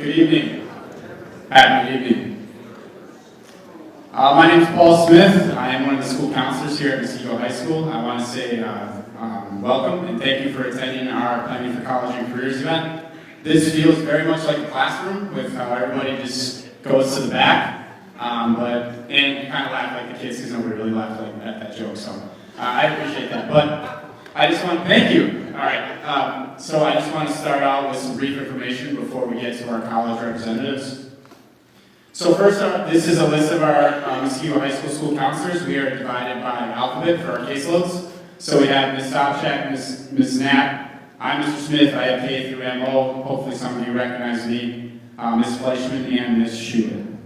Good evening. Good evening. My name is Paul Smith. I am one of the school counselors here at Muskego High School. I want to say welcome and thank you for attending our Planning for College and Careers event. This feels very much like a classroom with how everybody just goes to the back. And you kind of laugh like the kids because nobody really laughed at that joke. So I appreciate that. But I just want to thank you. All right. So I just want to start out with some brief information before we get to our college representatives. So first, this is a list of our Muskego High School counselors. We are divided by alphabet for our caseloads. So we have Ms. Sobchak, Ms. Knapp, I'm Mr. Smith, I have K through MO. Hopefully some of you recognize me, Ms. Fleischman, and Ms. Schuman.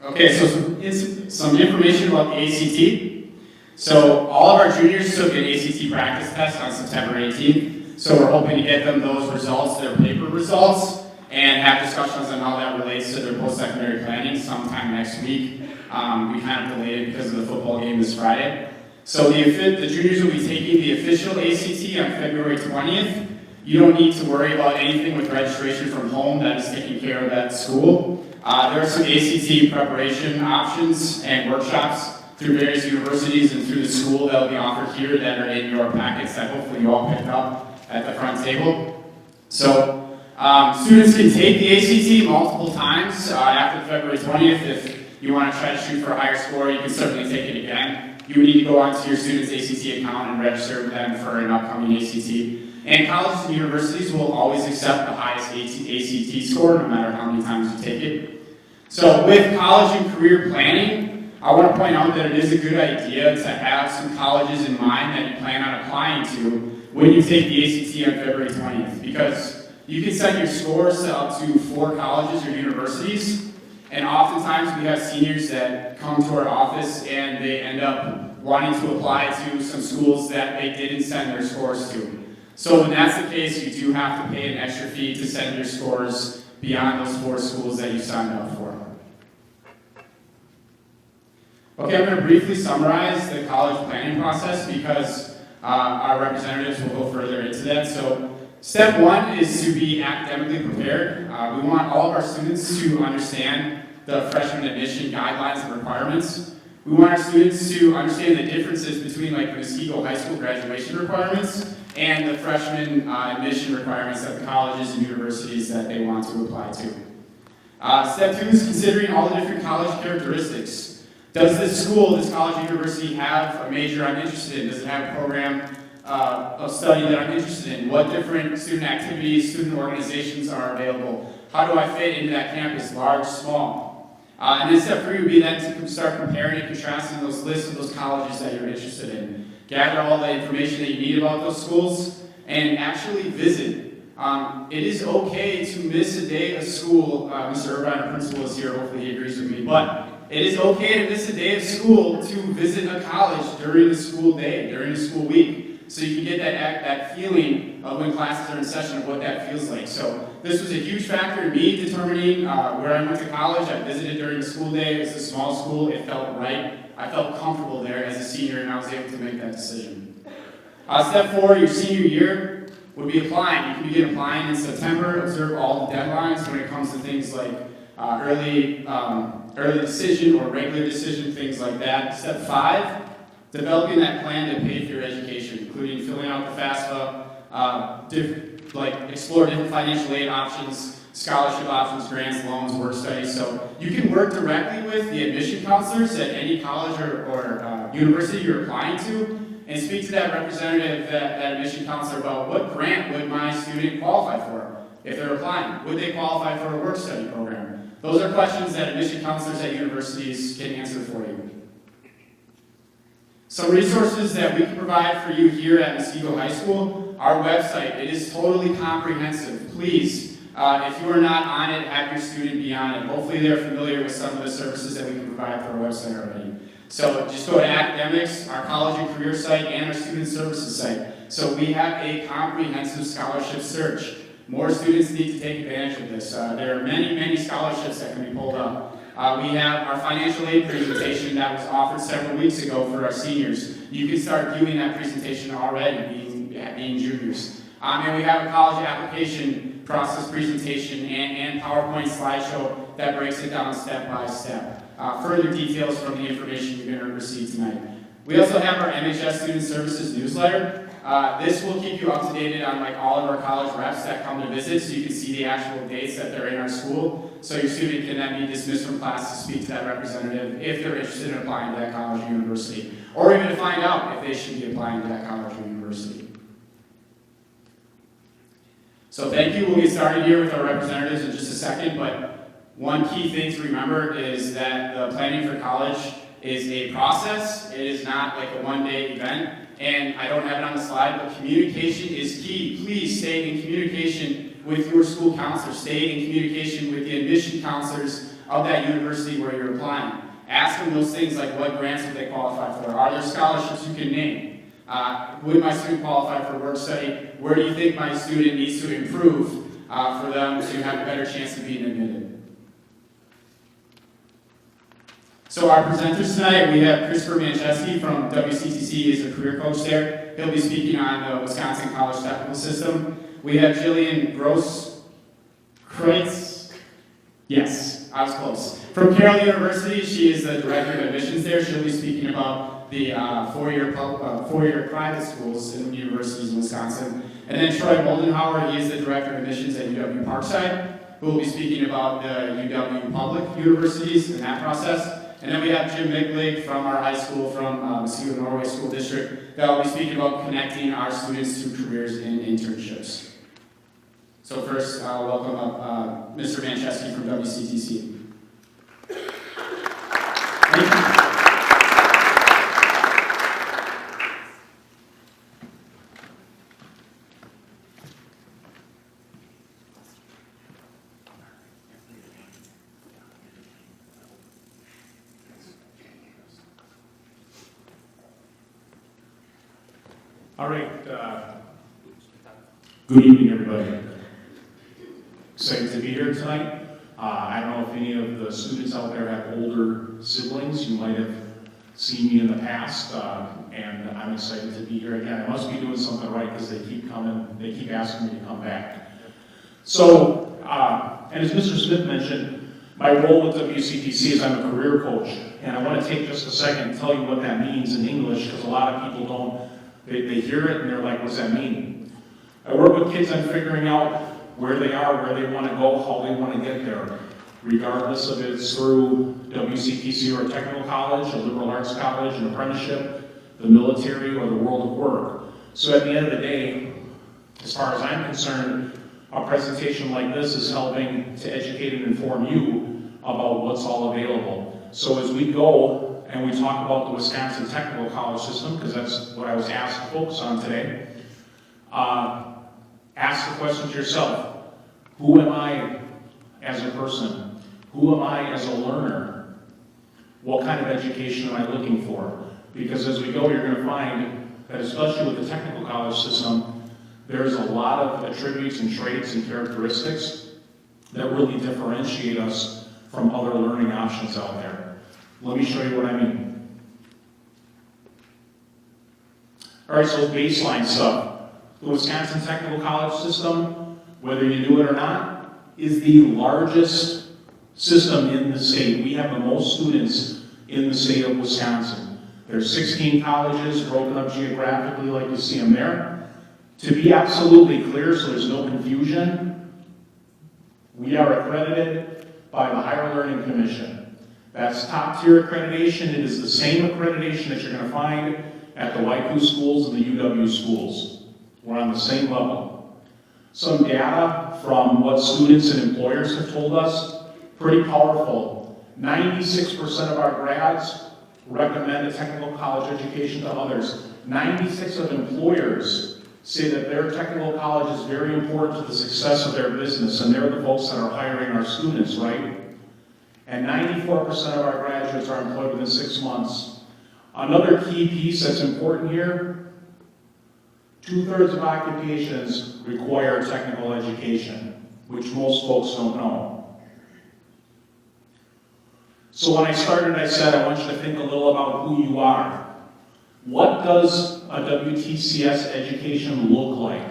Okay, so some information about the ACT. So all of our juniors took an ACT practice test on September 18th. So we're hoping to get them those results, their paper results, and have discussions on how that relates to their post-secondary planning sometime next week. We kind of delayed it because of the football game this Friday. So the juniors will be taking the official ACT on February 20th. You don't need to worry about anything with registration from home. That is taken care of at school. There are some ACT preparation options and workshops through various universities and through the school that will be offered here that are in your packets that hopefully you all picked up at the front table. So students can take the ACT multiple times after February 20th. If you want to try to shoot for a higher score, you can certainly take it again. You would need to go onto your student's ACT account and register with them for an upcoming ACT. And colleges and universities will always accept the highest ACT score, no matter how many times you take it. So with college and career planning, I want to point out that it is a good idea to have some colleges in mind that you plan on applying to when you take the ACT on February 20th, because you can set your scores to up to 4 colleges or universities, and oftentimes we have seniors that come to our office and they end up wanting to apply to some schools that they didn't send their scores to. So when that's the case, you do have to pay an extra fee to send your scores beyond those 4 schools that you signed up for. Okay, I'm going to briefly summarize the college planning process because our representatives will go further into that. So step 1 is to be academically prepared. We want all of our students to understand the freshman admission guidelines and requirements. We want our students to understand the differences between like the Muskego High School graduation requirements and the freshman admission requirements of the colleges and universities that they want to apply to. Step 2 is considering all the different college characteristics. Does this school, this college or university have a major I'm interested in? Does it have a program of study that I'm interested in? What different student activities, student organizations are available? How do I fit into that campus, large, small? And then step 3 would be then to start comparing and contrasting those lists of those colleges that you're interested in. Gather all the information that you need about those schools and actually visit. It is okay to miss a day of school. Mr. Irvine, our principal, is here. Hopefully he agrees with me. But it is okay to miss a day of school to visit a college during the school day, during the school week, so you can get that feeling of when classes are in session of what that feels like. So this was a huge factor in me determining where I went to college. I visited during the school day. It was a small school. It felt right. I felt comfortable there as a senior, and I was able to make that decision. Step 4, your senior year, would be applying. You can begin applying in September. Observe all the deadlines when it comes to things like early decision or regular decision, things like that. Step 5, developing that plan to pay for your education, including filling out the FAFSA, explore different financial aid options, scholarship options, grants, loans, work studies. So you can work directly with the admission counselors at any college or university you're applying to and speak to that representative, that admission counselor about what grant would my student qualify for if they're applying. Would they qualify for a work study program? Those are questions that admission counselors at universities can answer for you. Some resources that we can provide for you here at Muskego High School, our website, it is totally comprehensive. Please, if you are not on it, have your student be on it. Hopefully they're familiar with some of the services that we can provide through our website already. So just go to academics, our college and career site, and our student services site. So we have a comprehensive scholarship search. More students need to take advantage of this. There are many, many scholarships that can be pulled up. We have our financial aid presentation that was offered several weeks ago for our seniors. You can start viewing that presentation already, being juniors. And we have a college application process presentation and PowerPoint slideshow that breaks it down step by step. Further details from the information you're going to receive tonight. We also have our MHS Student Services newsletter. This will keep you up to date on all of our college reps that come to visit, so you can see the actual dates that they're in our school, so your student can then be dismissed from class to speak to that representative if they're interested in applying to that college or university, or even to find out if they should be applying to that college or university. So thank you. We'll get started here with our representatives in just a second, but one key thing to remember is that the Planning for College is a process. It is not like a one-day event. And I don't have it on the slide, but communication is key. Please stay in communication with your school counselor. Stay in communication with the admission counselors of that university where you're applying. Ask them those things like what grants would they qualify for? Are there scholarships you can name? Would my student qualify for work study? Where do you think my student needs to improve for them to have a better chance of being admitted? So our presenters tonight, we have Christopher Manchesky from WCTC. He's a career coach there. He'll be speaking on the Wisconsin College Technical System. We have Jillian Gross-Kreitz. Yes, I was close. From Carroll University, she is the director of admissions there. She'll be speaking about the four-year private schools in universities in Wisconsin. And then Troy Moldenhauer, he is the director of admissions at UW Parkside, who will be speaking about the UW public universities and that process. And then we have Jim Miglig from our high school, from Muskegon Norway School District, that will be speaking about connecting our students to careers in internships. So first, I'll welcome up Mr. Manchesky from WCTC. Thank you. All right, good evening, everybody. Excited to be here tonight. I don't know if any of the students out there have older siblings. You might have seen me in the past, and I'm excited to be here again. I must be doing something right because they keep coming, they keep asking me to come back. So, and as Mr. Smith mentioned, my role with WCTC is I'm a career coach, and I want to take just a second and tell you what that means in English, because a lot of people don't. They hear it and they're like, what's that mean? I work with kids on figuring out where they are, where they want to go, how they want to get there, regardless of it's through WCTC or a technical college, a liberal arts college, an apprenticeship, the military, or the world of work. So at the end of the day, as far as I'm concerned, a presentation like this is helping to educate and inform you about what's all available. So as we go and we talk about the Wisconsin Technical College System, because that's what I was asked to focus on today, ask the question to yourself, who am I as a person? Who am I as a learner? What kind of education am I looking for? Because as we go, you're going to find that especially with the technical college system, there's a lot of attributes and traits and characteristics that really differentiate us from other learning options out there. Let me show you what I mean. All right, so baseline stuff. The Wisconsin Technical College System, whether you knew it or not, is the largest system in the state. We have the most students in the state of Wisconsin. There's 16 colleges broken up geographically like you see them there. To be absolutely clear, so there's no confusion, we are accredited by the Higher Learning Commission. That's top tier accreditation. It is the same accreditation that you're going to find at the YQ schools and the UW schools. We're on the same level. Some data from what students and employers have told us, pretty powerful. 96% of our grads recommend a technical college education to others. 96% of employers say that their technical college is very important to the success of their business, and they're the folks that are hiring our students, right? And 94% of our graduates are employed within 6 months. Another key piece that's important here, 2/3 of occupations require technical education, which most folks don't know. So when I started, I said, I want you to think a little about who you are. What does a WTCS education look like?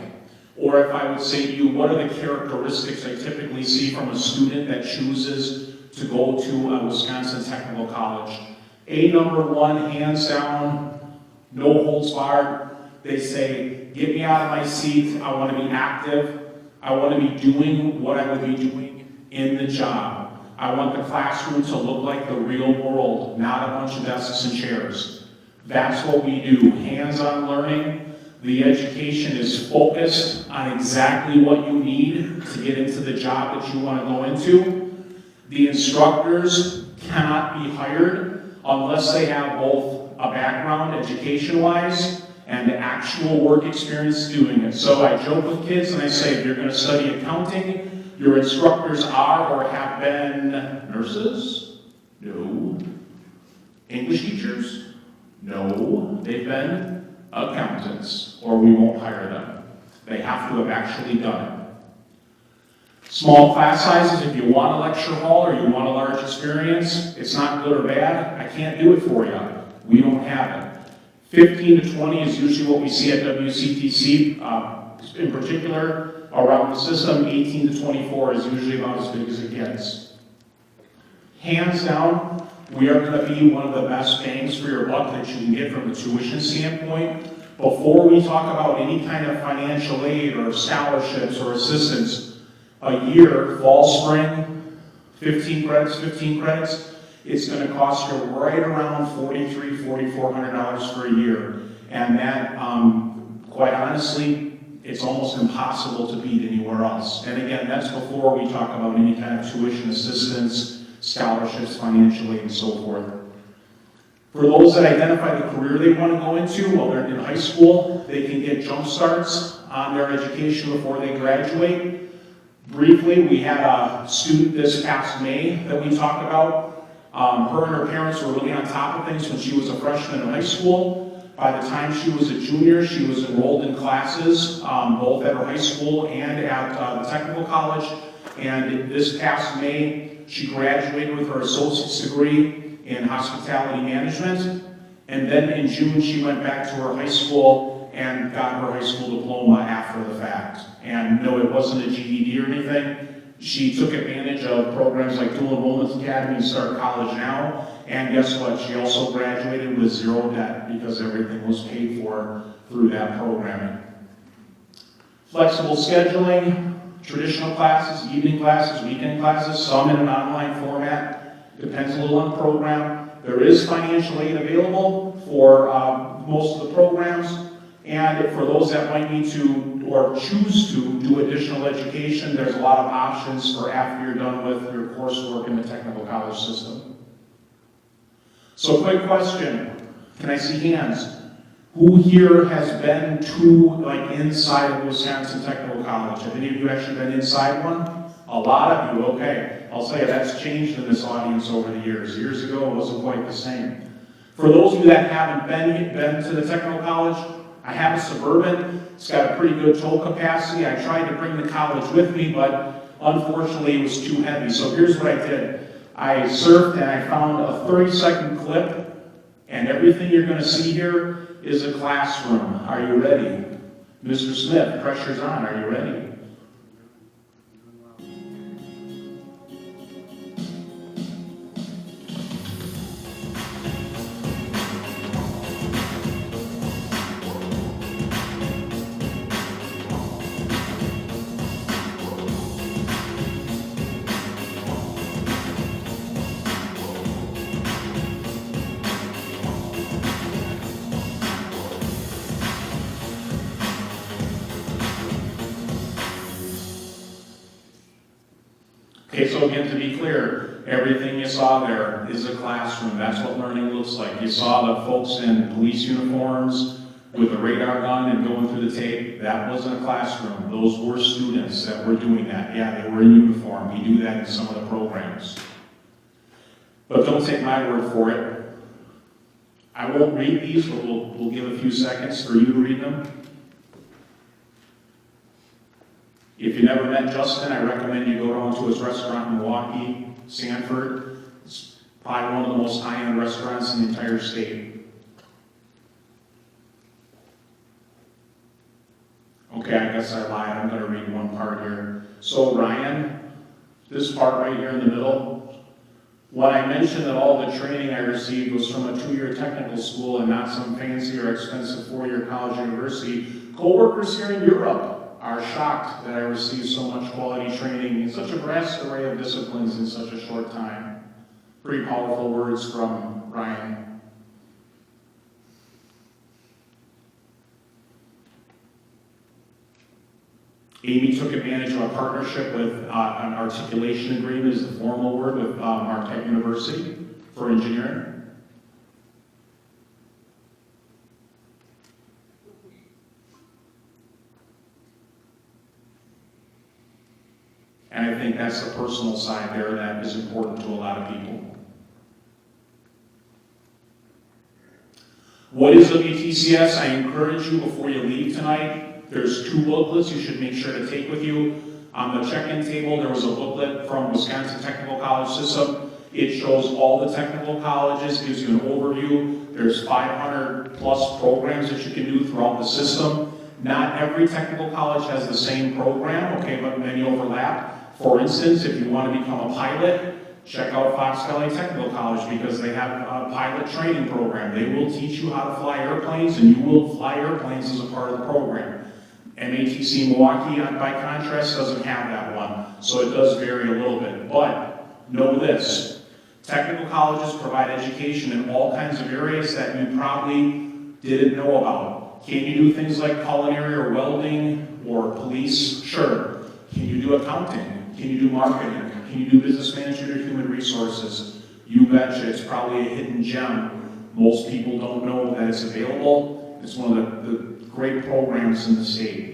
Or if I would say to you, what are the characteristics I typically see from a student that chooses to go to a Wisconsin Technical College? Number one, hands down, no holds barred. They say, get me out of my seat, I want to be active, I want to be doing what I would be doing in the job. I want the classroom to look like the real world, not a bunch of desks and chairs. That's what we do, hands-on learning. The education is focused on exactly what you need to get into the job that you want to go into. The instructors cannot be hired unless they have both a background education-wise and actual work experience doing it. So I joke with kids and I say, if you're going to study accounting, your instructors are or have been nurses? No. English teachers? No. They've been accountants, or we won't hire them. They have to have actually done it. Small class sizes, if you want a lecture hall or you want a large experience, it's not good or bad. I can't do it for you. We don't have it. 15 to 20 is usually what we see at WCTC, in particular around the system. 18 to 24 is usually about as big as it gets. Hands down, we are going to be one of the best bangs for your buck that you can get from a tuition standpoint. Before we talk about any kind of financial aid or scholarships or assistance, a year, fall, spring, 15 credits, it's going to cost you right around $4,300, $4,400 for a year. And that, quite honestly, it's almost impossible to beat anywhere else. And again, that's before we talk about any kind of tuition assistance, scholarships, financial aid, and so forth. For those that identify the career they want to go into while they're in high school, they can get jump starts on their education before they graduate. Briefly, we had a student this past May that we talked about. Her and her parents were really on top of things when she was a freshman in high school. By the time she was a junior, she was enrolled in classes, both at her high school and at the technical college. And this past May, she graduated with her associate's degree in hospitality management. And then in June, she went back to her high school and got her high school diploma after the fact. And no, it wasn't a GED or anything. She took advantage of programs like Dual Enrollment Academy and Start College Now. And guess what? She also graduated with zero debt because everything was paid for through that programming. Flexible scheduling, traditional classes, evening classes, weekend classes, some in an online format. Depends a little on the program. There is financial aid available for most of the programs. And for those that might need to or choose to do additional education, there's a lot of options for after you're done with your coursework in the technical college system. So quick question, can I see hands? Who here has been to inside of Wisconsin Technical College? Have any of you actually been inside one? A lot of you, okay. I'll tell you, that's changed in this audience over the years. Years ago, it wasn't quite the same. For those of you that haven't been to the technical college, I have a Suburban. It's got a pretty good tow capacity. I tried to bring the college with me, but unfortunately it was too heavy. So here's what I did. I surfed and I found a 30-second clip, and everything you're going to see here is a classroom. Are you ready? Mr. Smith, pressure's on. Are you ready? Okay, so again, to be clear, everything you saw there is a classroom. That's what learning looks like. You saw the folks in police uniforms with a radar gun and going through the tape. That wasn't a classroom. Those were students that were doing that. Yeah, they were in uniform. We do that in some of the programs. But don't take my word for it. I won't read these, but we'll give a few seconds for you to read them. If you never met Justin, I recommend you go down to his restaurant in Milwaukee, Sanford. It's probably one of the most high-end restaurants in the entire state. Okay, I guess I lied, I'm gonna read one part here. So Ryan, this part right here in the middle, when I mentioned that all the training I received was from a 2-year technical school and not some fancy or expensive 4-year college university, coworkers here in Europe are shocked that I received so much quality training in such a vast array of disciplines in such a short time. Pretty powerful words from Ryan. Amy took advantage of a partnership with an articulation agreement, is the formal word, with Marquette University for engineering. And I think that's the personal side there that is important to a lot of people. What is WTCS? I encourage you before you leave tonight, there's 2 booklets you should make sure to take with you. On the check-in table, there was a booklet from Wisconsin Technical College System. It shows all the technical colleges, gives you an overview. There's 500 plus programs that you can do throughout the system. Not every technical college has the same program, okay, but many overlap. For instance, if you want to become a pilot, check out Fox Valley Technical College because they have a pilot training program. They will teach you how to fly airplanes, and you will fly airplanes as a part of the program. MHS Milwaukee, by contrast, doesn't have that one, so it does vary a little bit. But know this, technical colleges provide education in all kinds of areas that you probably didn't know about. Can you do things like culinary or welding or police? Sure. Can you do accounting? Can you do marketing? Can you do business management or human resources? You betcha, it's probably a hidden gem. Most people don't know that it's available. It's one of the great programs in the state.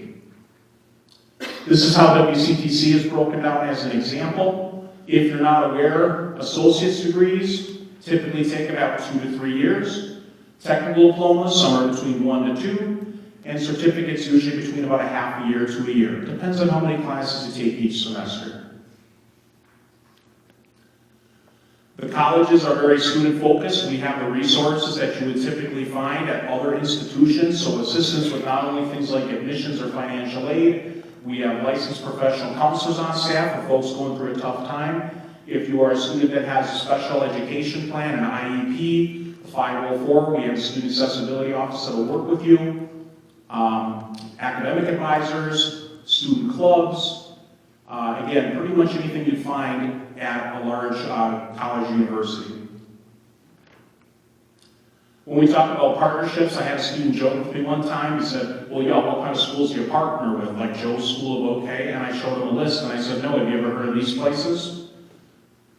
This is how WCTC is broken down as an example. If you're not aware, associate's degrees typically take about 2 to 3 years. Technical diplomas, somewhere between 1 to 2. And certificates usually between about a half a year to a year. Depends on how many classes you take each semester. The colleges are very student-focused. We have the resources that you would typically find at other institutions, so assistance with not only things like admissions or financial aid. We have licensed professional counselors on staff for folks going through a tough time. If you are a student that has a special education plan, an IEP, 504, we have a student accessibility office that will work with you. Academic advisors, student clubs, again, pretty much anything you'd find at a large college university. When we talk about partnerships, I had a student joke with me one time. He said, well, yeah, what kind of schools do you partner with? Like Joe's School of OK? And I showed him a list, and I said, no, have you ever heard of these places?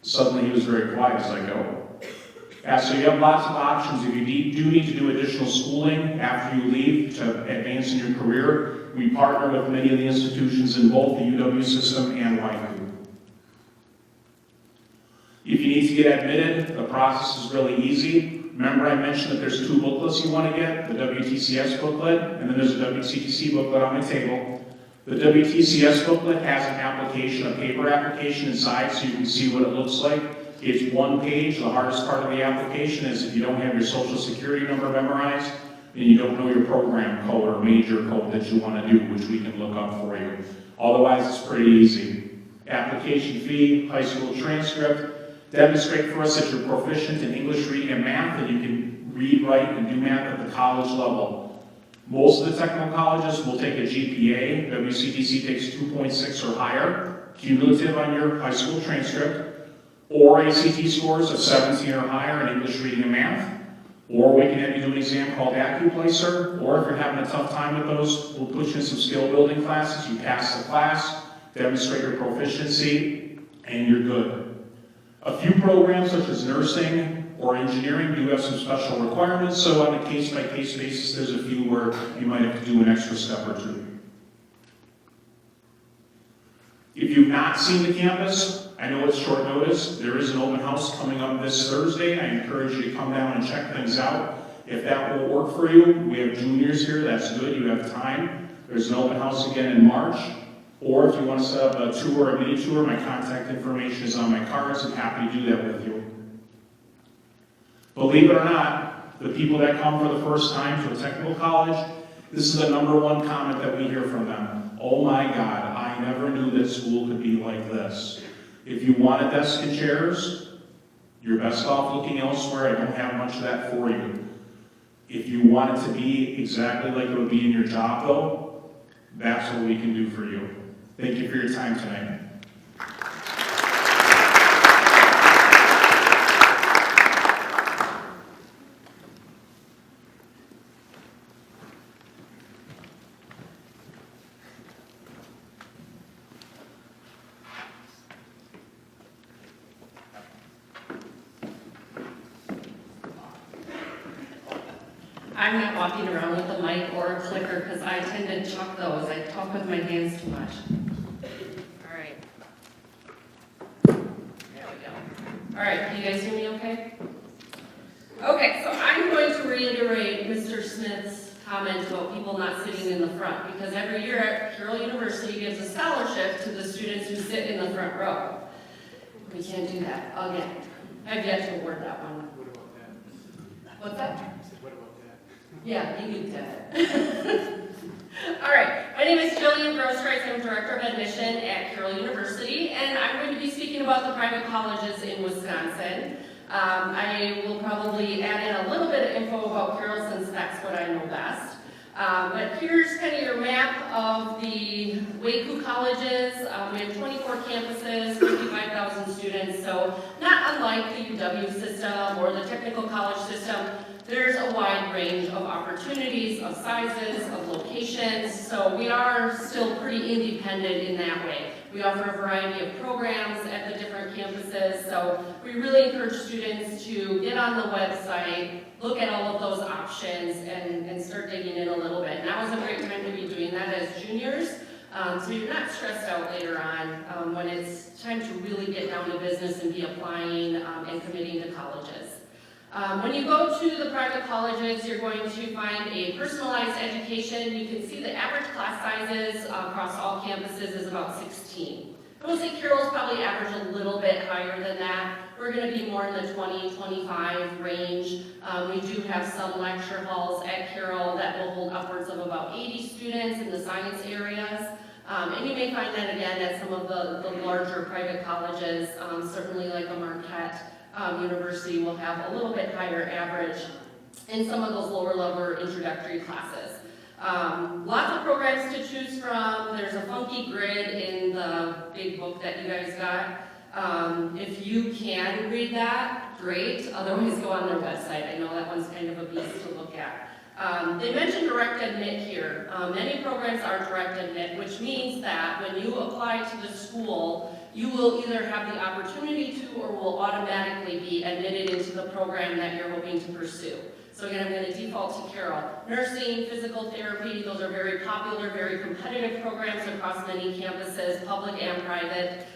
Suddenly he was very quiet as I go. So you have lots of options. If you do need to do additional schooling after you leave to advance in your career, we partner with many of the institutions in both the UW system and YU. If you need to get admitted, the process is really easy. Remember I mentioned that there's 2 booklets you want to get, the WTCS booklet, and then there's a WCTC booklet on the table. The WTCS booklet has an application, a paper application inside, so you can see what it looks like. It's 1 page. The hardest part of the application is if you don't have your social security number memorized, and you don't know your program code or major code that you want to do, which we can look up for you. Otherwise, it's pretty easy. Application fee, high school transcript, demonstrate for us that you're proficient in English reading and math, and you can read, write, and do math at the college level. Most of the technical colleges will take a GPA. WCTC takes 2.6 or higher, cumulative on your high school transcript, or ACT scores of 17 or higher in English reading and math. Or we can have you do an exam called AccuPlacer, or if you're having a tough time with those, we'll put you in some skill building classes. You pass the class, demonstrate your proficiency, and you're good. A few programs such as nursing or engineering do have some special requirements, so on a case-by-case basis, there's a few where you might have to do an extra step or 2. If you've not seen the campus, I know it's short notice. There is an open house coming up this Thursday. I encourage you to come down and check things out. If that will work for you, we have juniors here. That's good. You have time. There's an open house again in March. Or if you want to set up a tour, a mini tour, my contact information is on my cards. I'm happy to do that with you. Believe it or not, the people that come for the first time to a technical college, This is the #1 comment that we hear from them. Oh my God, I never knew that school could be like this. If you want a desk and chairs, you're best off looking elsewhere. I don't have much of that for you. If you want it to be exactly like it would be in your job though, that's what we can do for you. Thank you for your time tonight. I'm not walking around with a mic or a clicker because I tend to chuck those. I talk with my hands too much. All right. There we go. All right, can you guys hear me okay? Okay, so I'm going to reiterate Mr. Smith's comment about people not sitting in the front, because every year at Carroll University gives a scholarship to the students who sit in the front row. We can't do that again. I've yet to award that one. What about that? What's that? What about that? Yeah, you did it. All right, my name is Jillian Grosstrice. I'm Director of Admission at Carroll University, and I'm going to be speaking about the private colleges in Wisconsin. I will probably add in a little bit of info about Carroll since that's what I know best. But here's kind of your map of the WACU colleges. We have 24 campuses, 55,000 students, so not unlike the UW system or the technical college system. There's a wide range of opportunities, of sizes, of locations, so we are still pretty independent in that way. We offer a variety of programs at the different campuses, so we really encourage students to get on the website, look at all of those options, and start digging in a little bit. Now is a great time to be doing that as juniors, so you're not stressed out later on when it's time to really get down to business and be applying and committing to colleges. When you go to the private colleges, you're going to find a personalized education. You can see the average class sizes across all campuses is about 16. I will say Carroll's probably average a little bit higher than that. We're going to be more in the 20, 25 range. We do have some lecture halls at Carroll that will hold upwards of about 80 students in the science areas. And you may find that again at some of the larger private colleges, certainly like a Marquette University will have a little bit higher average in some of those lower level introductory classes. Lots of programs to choose from. There's a funky grid in the big book that you guys got. If you can read that, great. Otherwise, go on their website. I know that one's kind of a beast to look at. They mentioned direct admit here. Many programs are direct admit, which means that when you apply to the school, you will either have the opportunity to or will automatically be admitted into the program that you're hoping to pursue. So again, I'm going to default to Carroll. Nursing, physical therapy, those are very popular, very competitive programs across many campuses, public and private.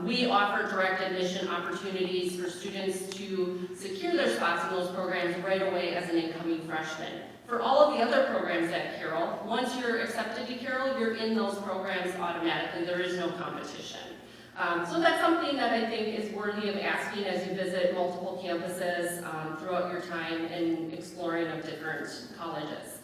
We offer direct admission opportunities for students to secure their spots in those programs right away as an incoming freshman. For all of the other programs at Carroll, once you're accepted to Carroll, you're in those programs automatically. There is no competition. So that's something that I think is worthy of asking as you visit multiple campuses throughout your time in exploring of different colleges.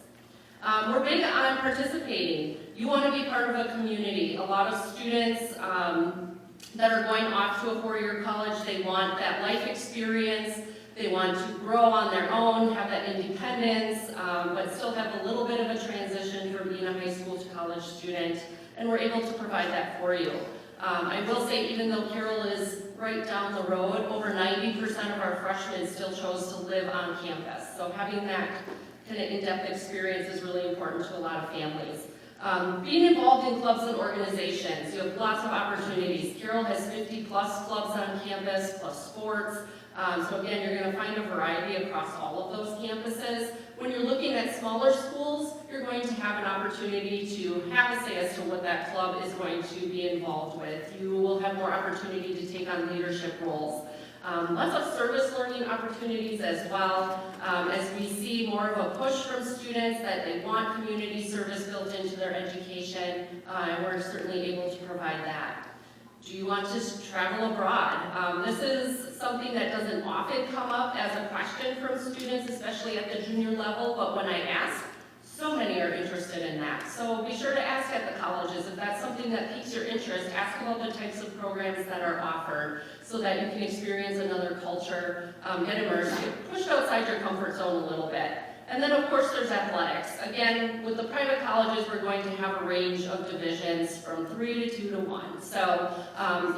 We're big on participating. You want to be part of a community. A lot of students that are going off to a four-year college, they want that life experience. They want to grow on their own, have that independence, but still have a little bit of a transition from being a high school to college student, and we're able to provide that for you. I will say, even though Carroll is right down the road, over 90% of our freshmen still chose to live on campus. So having that kind of in-depth experience is really important to a lot of families. Being involved in clubs and organizations, you have lots of opportunities. Carroll has 50+ clubs on campus, plus sports. So again, you're going to find a variety across all of those campuses. When you're looking at smaller schools, you're going to have an opportunity to have a say as to what that club is going to be involved with. You will have more opportunity to take on leadership roles. Lots of service learning opportunities as well, as we see more of a push from students that they want community service built into their education, and we're certainly able to provide that. Do you want to travel abroad? This is something that doesn't often come up as a question from students, especially at the junior level, but when I ask, So many are interested in that. So be sure to ask at the colleges if that's something that piques your interest. Ask about the types of programs that are offered so that you can experience another culture, get immersed, get pushed outside your comfort zone a little bit. And then, of course, there's athletics. Again, with the private colleges, we're going to have a range of divisions from 3 to 2 to 1. So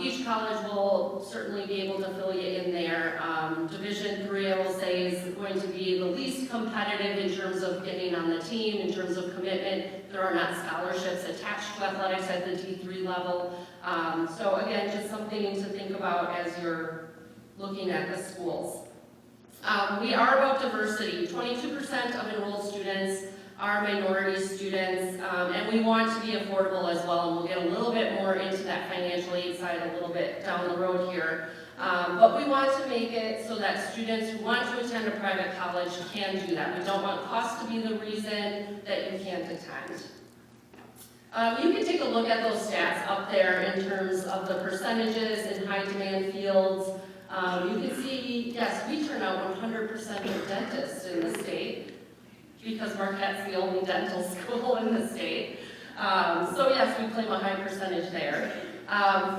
each college will certainly be able to fill you in there. Division 3, I will say, is going to be the least competitive in terms of getting on the team, in terms of commitment. There are not scholarships attached to athletics at the D3 level. So again, just something to think about as you're looking at the schools. We are about diversity. 22% of enrolled students are minority students, and we want to be affordable as well, and we'll get a little bit more into that financial aid side a little bit down the road here. But we want to make it so that students who want to attend a private college can do that. We don't want cost to be the reason that you can't attend. You can take a look at those stats up there in terms of the percentages in high demand fields. You can see, yes, we turn out 100% of dentists in the state because Marquette's the only dental school in the state. So yes, we claim a high percentage there.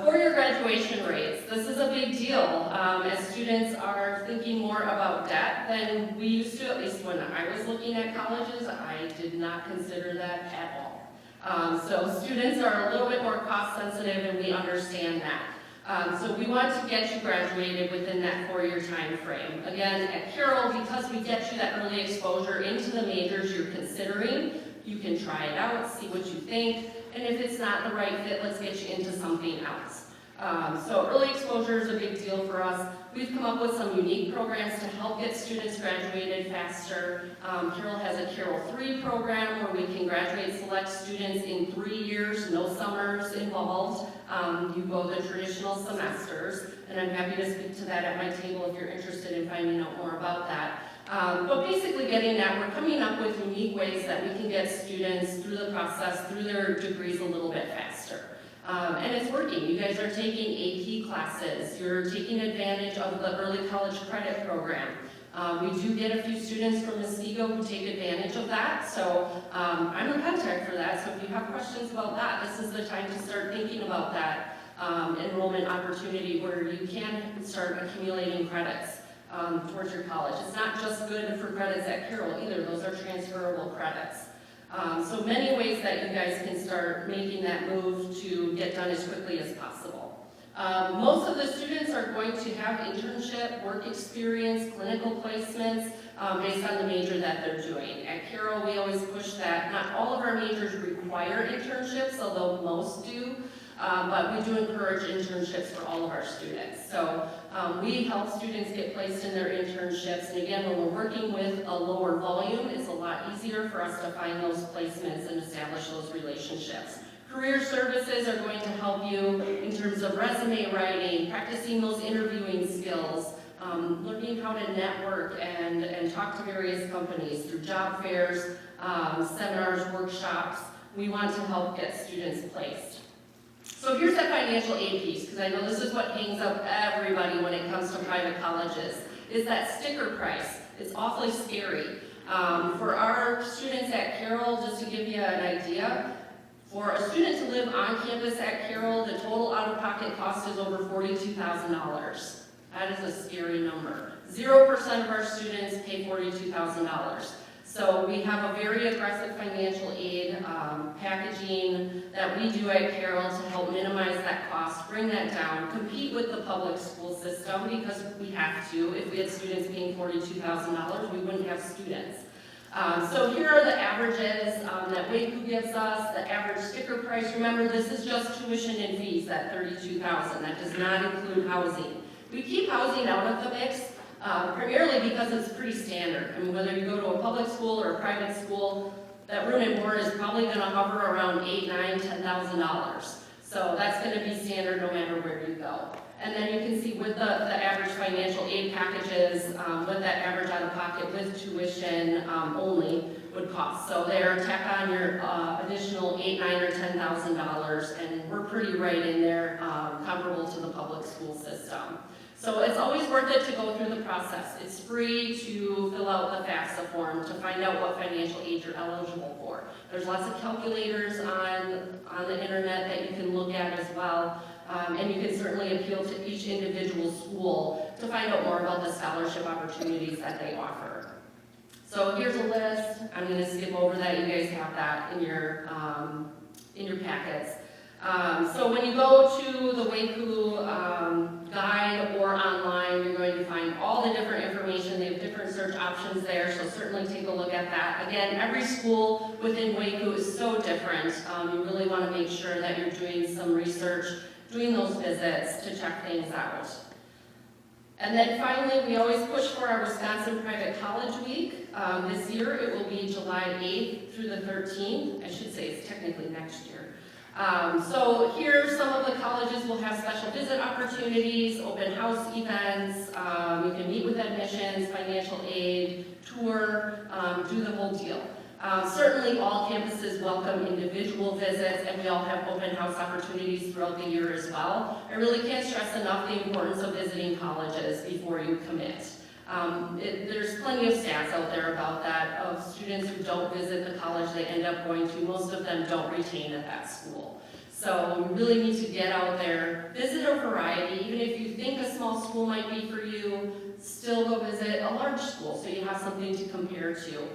For your graduation rates, this is a big deal. As students are thinking more about debt than we used to, at least when I was looking at colleges, I did not consider that at all. So students are a little bit more cost sensitive, and we understand that. So we want to get you graduated within that 4-year time frame. Again, at Carroll, because we get you that early exposure into the majors you're considering, you can try it out, see what you think, and if it's not the right fit, let's get you into something else. So early exposure is a big deal for us. We've come up with some unique programs to help get students graduated faster. Carroll has a Carroll 3 program where we can graduate select students in 3 years, no summers involved. You go the traditional semesters, and I'm happy to speak to that at my table if you're interested in finding out more about that. But basically getting that, we're coming up with unique ways that we can get students through the process, through their degrees a little bit faster. And it's working. You guys are taking AP classes. You're taking advantage of the early college credit program. We do get a few students from Muskego who take advantage of that, so I'm in contact for that. So if you have questions about that, this is the time to start thinking about that enrollment opportunity where you can start accumulating credits towards your college. It's not just good for credits at Carroll either. Those are transferable credits. So many ways that you guys can start making that move to get done as quickly as possible. Most of the students are going to have internship, work experience, clinical placements based on the major that they're doing. At Carroll, we always push that. Not all of our majors require internships, although most do. But we do encourage internships for all of our students. So we help students get placed in their internships. And again, when we're working with a lower volume, it's a lot easier for us to find those placements and establish those relationships. Career services are going to help you in terms of resume writing, practicing those interviewing skills, learning how to network and talk to various companies through job fairs, seminars, workshops. We want to help get students placed. So here's that financial aid piece, because I know this is what hangs up everybody when it comes to private colleges, is that sticker price. It's awfully scary. For our students at Carroll, just to give you an idea, for a student to live on campus at Carroll, the total out-of-pocket cost is over $42,000. That is a scary number. 0% of our students pay $42,000. So we have a very aggressive financial aid packaging that we do at Carroll to help minimize that cost, bring that down, compete with the public school system because we have to. If we had students paying $42,000, we wouldn't have students. So here are the averages that WACU gives us, the average sticker price. Remember, this is just tuition and fees, that $32,000. That does not include housing. We keep housing out of the mix. Primarily because it's pretty standard. I mean, whether you go to a public school or a private school, that room and board is probably going to hover around $8,000, $9,000, $10,000. So that's going to be standard no matter where you go. And then you can see with the average financial aid packages, what that average out of pocket with tuition only would cost. So there, tack on your additional $8,000, $9,000, or $10,000, and we're pretty right in there, comparable to the public school system. So it's always worth it to go through the process. It's free to fill out the FAFSA form to find out what financial aid you're eligible for. There's lots of calculators on the internet that you can look at as well. And you can certainly appeal to each individual school to find out more about the scholarship opportunities that they offer. So here's a list. I'm going to skip over that. You guys have that in your packets. So when you go to the WACU guide or online, you're going to find all the different information. They have different search options there, so certainly take a look at that. Again, every school within WACU is so different. You really want to make sure that you're doing some research, doing those visits to check things out. And then finally, we always push for our Wisconsin Private College Week. This year, it will be July 8th through the 13th. I should say it's technically next year. So here, some of the colleges will have special visit opportunities, open house events, you can meet with admissions, financial aid, tour, do the whole deal. Certainly all campuses welcome individual visits, and we all have open house opportunities throughout the year as well. I really can't stress enough the importance of visiting colleges before you commit. There's plenty of stats out there about that, of students who don't visit the college they end up going to. Most of them don't retain at that school. So we really need to get out there, visit a variety. Even if you think a small school might be for you, still go visit a large school so you have something to compare to.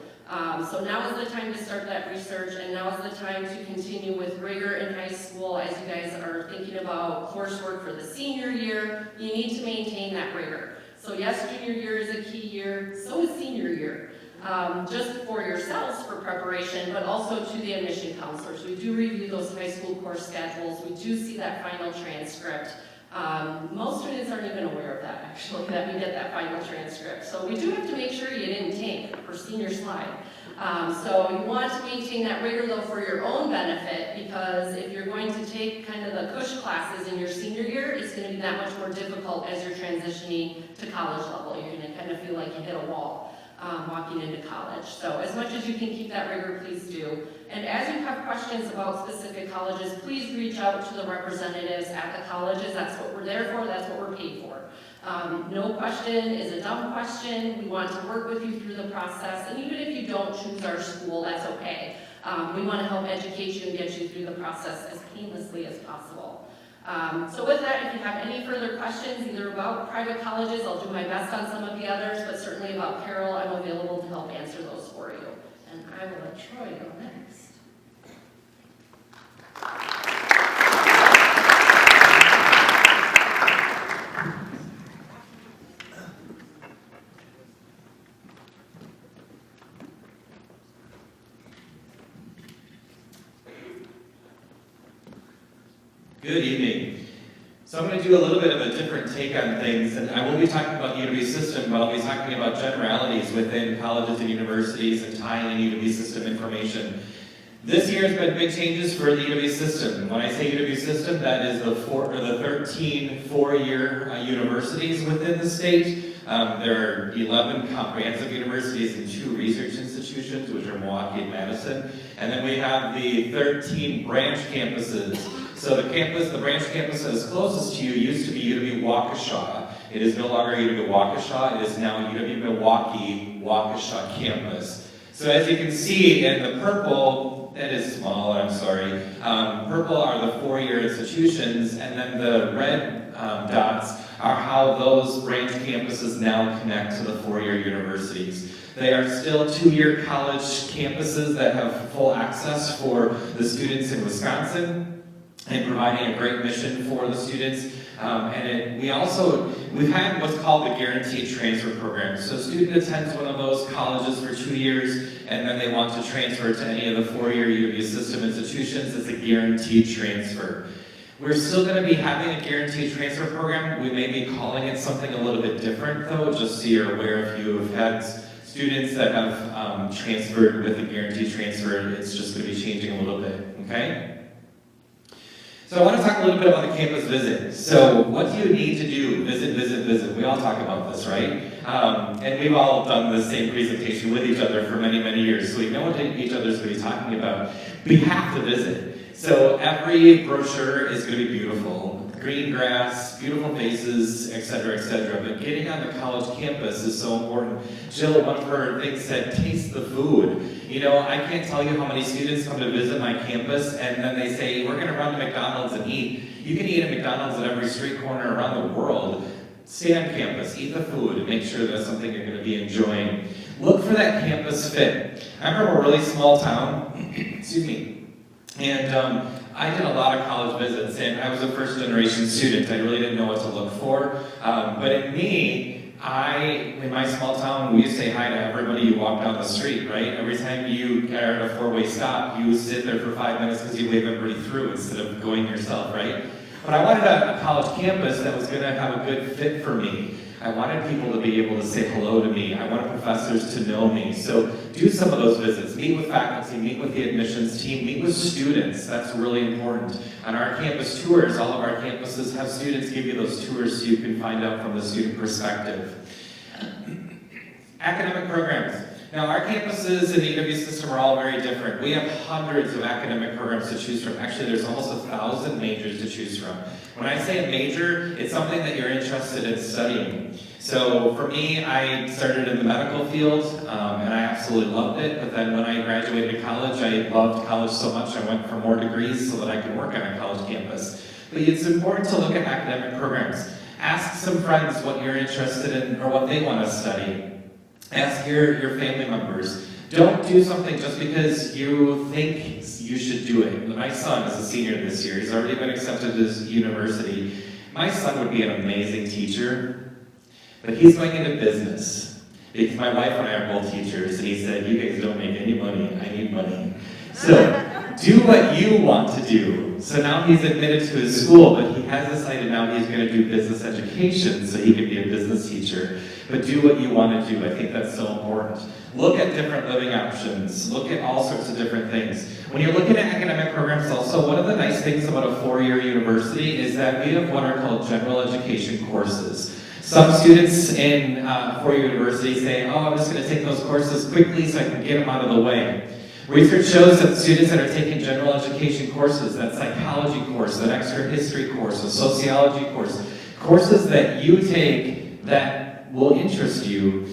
So now is the time to start that research, and now is the time to continue with rigor in high school. As you guys are thinking about coursework for the senior year, you need to maintain that rigor. So yes, junior year is a key year, so is senior year. Just for yourselves for preparation, but also to the admission counselors. We do review those high school course schedules. We do see that final transcript. Most students aren't even aware of that, actually, that we get that final transcript. So we do have to make sure you didn't tank for senior slide. So you want to maintain that rigor, though, for your own benefit, because if you're going to take kind of the push classes in your senior year, it's going to be that much more difficult as you're transitioning to college level. You're going to kind of feel like you hit a wall walking into college. So as much as you can keep that rigor, please do. And as you have questions about specific colleges, please reach out to the representatives at the colleges. That's what we're there for. That's what we're paid for. No question is a dumb question. We want to work with you through the process. And even if you don't choose our school, that's okay. We want to help educate you and get you through the process as painlessly as possible. So with that, if you have any further questions, either about private colleges, I'll do my best on some of the others, but certainly about Carroll, I'm available to help answer those for you. And I will let Troy go next. Good evening. So I'm going to do a little bit of a different take on things, and I won't be talking about the UW system, but I'll be talking about generalities within colleges and universities and tying in UW system information. This year has been big changes for the UW system. When I say UW system, that is the 13 four-year universities within the state. There are 11 comprehensive universities and 2 research institutions, which are Milwaukee and Madison. And then we have the 13 branch campuses. So the branch campus that is closest to you used to be UW Waukesha. It is no longer UW Waukesha, it is now UW Milwaukee Waukesha campus. So as you can see in the purple, that is small, I'm sorry, purple are the 4-year institutions, and then the red dots are how those branch campuses now connect to the 4-year universities. They are still 2-year college campuses that have full access for the students in Wisconsin, and providing a great mission for the students. We've had what's called the guaranteed transfer program. So a student attends one of those colleges for 2 years, and then they want to transfer to any of the 4-year UW system institutions. It's a guaranteed transfer. We're still going to be having a guaranteed transfer program. We may be calling it something a little bit different, though, just so you're aware if you have had students that have transferred with a guaranteed transfer. It's just going to be changing a little bit, okay? So I want to talk a little bit about the campus visit. So what do you need to do? Visit. We all talk about this, right? And we've all done the same presentation with each other for many, many years. So we know what each other's going to be talking about. We have to visit. So every brochure is going to be beautiful. green grass, beautiful faces, etc., etc. But getting on the college campus is so important. Jill, one of her things said, taste the food. You know, I can't tell you how many students come to visit my campus and then they say, we're going to run to McDonald's and eat. You can eat at McDonald's at every street corner around the world. Stay on campus, eat the food, and make sure that's something you're going to be enjoying. Look for that campus fit. I'm from a really small town, excuse me, and I did a lot of college visits, and I was a first-generation student. I really didn't know what to look for, but in my small town, we used to say hi to everybody you walk down the street, right? Every time you are at a four-way stop, you sit there for 5 minutes because you wave everybody through instead of going yourself, right? But I wanted a college campus that was going to have a good fit for me. I wanted people to be able to say hello to me. I wanted professors to know me. So do some of those visits. Meet with faculty, meet with the admissions team, meet with students. That's really important. On our campus tours, all of our campuses have students give you those tours so you can find out from the student perspective. Academic programs. Now, our campuses in the UW system are all very different. We have hundreds of academic programs to choose from. Actually, there's almost 1,000 majors to choose from. When I say a major, it's something that you're interested in studying. So for me, I started in the medical field, and I absolutely loved it. But then when I graduated college, I loved college so much, I went for more degrees so that I could work on a college campus. But it's important to look at academic programs. Ask some friends what you're interested in or what they want to study. Ask your family members. Don't do something just because you think you should do it. My son is a senior this year. He's already been accepted to his university. My son would be an amazing teacher, but he's going into business. Because my wife and I are both teachers, and he said, you guys don't make any money, I need money. So, do what you want to do. So now he's admitted to his school, but he has decided now he's going to do business education so he can be a business teacher. But do what you want to do. I think that's so important. Look at different living options. Look at all sorts of different things. When you're looking at academic programs also, one of the nice things about a four-year university is that we have what are called general education courses. Some students in four-year university say, oh, I'm just going to take those courses quickly so I can get them out of the way. Research shows that students that are taking general education courses, that psychology course, that extra history course, a sociology course, courses that you take that will interest you,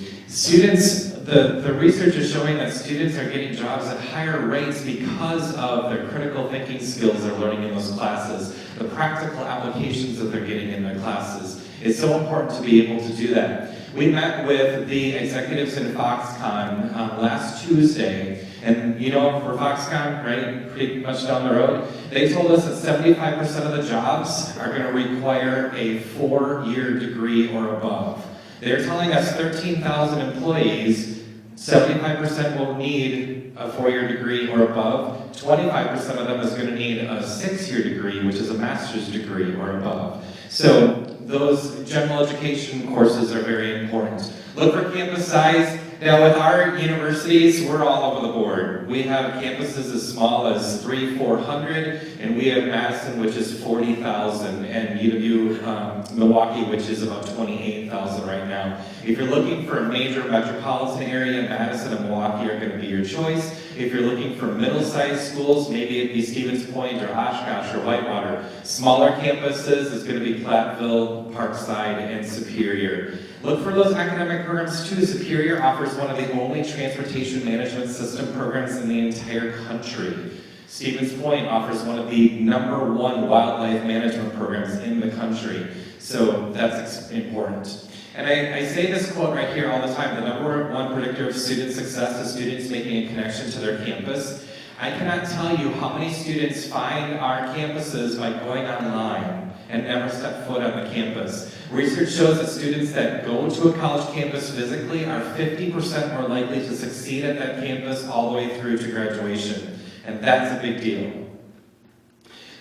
the research is showing that students are getting jobs at higher rates because of their critical thinking skills they're learning in those classes, the practical applications that they're getting in their classes. It's so important to be able to do that. We met with the executives in Foxconn last Tuesday, and you know, for Foxconn, right, pretty much down the road, they told us that 75% of the jobs are going to require a 4-year degree or above. They're telling us 13,000 employees, 75% will need a 4-year degree or above. 25% of them is going to need a 6-year degree, which is a master's degree or above. So those general education courses are very important. Look for campus size. Now with our universities, we're all over the board. We have campuses as small as 300-400, and we have Madison, which is 40,000, and UW Milwaukee, which is about 28,000 right now. If you're looking for a major metropolitan area, Madison and Milwaukee are going to be your choice. If you're looking for middle-sized schools, maybe it'd be Stevens Point or Oshkosh or Whitewater. Smaller campuses is going to be Platteville, Parkside, and Superior. Look for those academic programs too. Superior offers one of the only transportation management system programs in the entire country. Stevens Point offers one of the #1 wildlife management programs in the country. So that's important. And I say this quote right here all the time, the #1 predictor of student success is students making a connection to their campus. I cannot tell you how many students find our campuses by going online and never step foot on the campus. Research shows that students that go to a college campus physically are 50% more likely to succeed at that campus all the way through to graduation. And that's a big deal.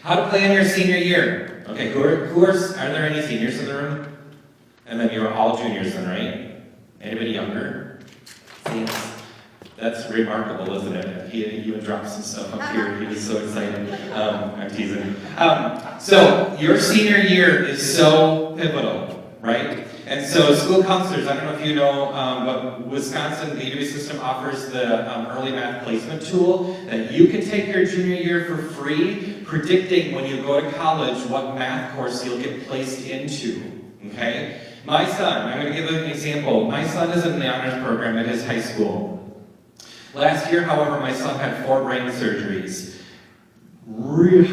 How to plan your senior year. Okay, are there any seniors in the room? And then you're all juniors then, right? Anybody younger? See, that's remarkable, isn't it? He even dropped some stuff up here. He was so excited. I'm teasing. So your senior year is so pivotal, right? And so school counselors, I don't know if you know, but Wisconsin, the UW system offers the early math placement tool that you can take your junior year for free, predicting when you go to college what math course you'll get placed into, okay? My son, I'm going to give an example. My son is in the honors program at his high school. Last year, however, my son had 4 brain surgeries.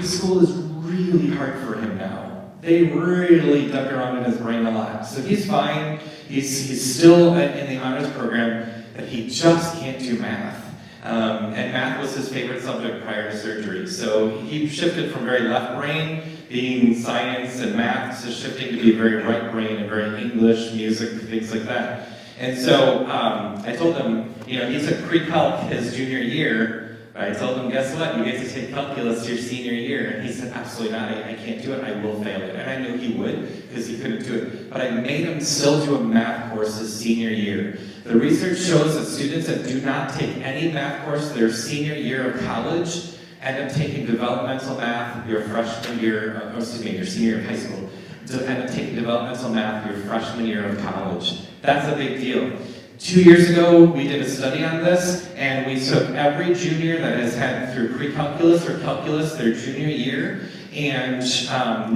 School is really hard for him now. They really dug around in his brain a lot. So he's fine. He's still in the honors program, but he just can't do math. And math was his favorite subject prior to surgery. So he shifted from very left brain, being science and math, to shifting to be very right brain and very English, music, things like that. And so I told him, he took pre-calc his junior year. I told him, guess what? You get to take calculus your senior year. And he said, absolutely not. I can't do it. I will fail it. And I knew he would because he couldn't do it. But I made him still do a math course his senior year. The research shows that students that do not take any math course their senior year of college end up taking developmental math your freshman year, your senior year of high school. End up taking developmental math your freshman year of college. That's a big deal. 2 years ago, we did a study on this, and we took every junior that has had through pre-calculus or calculus their junior year, and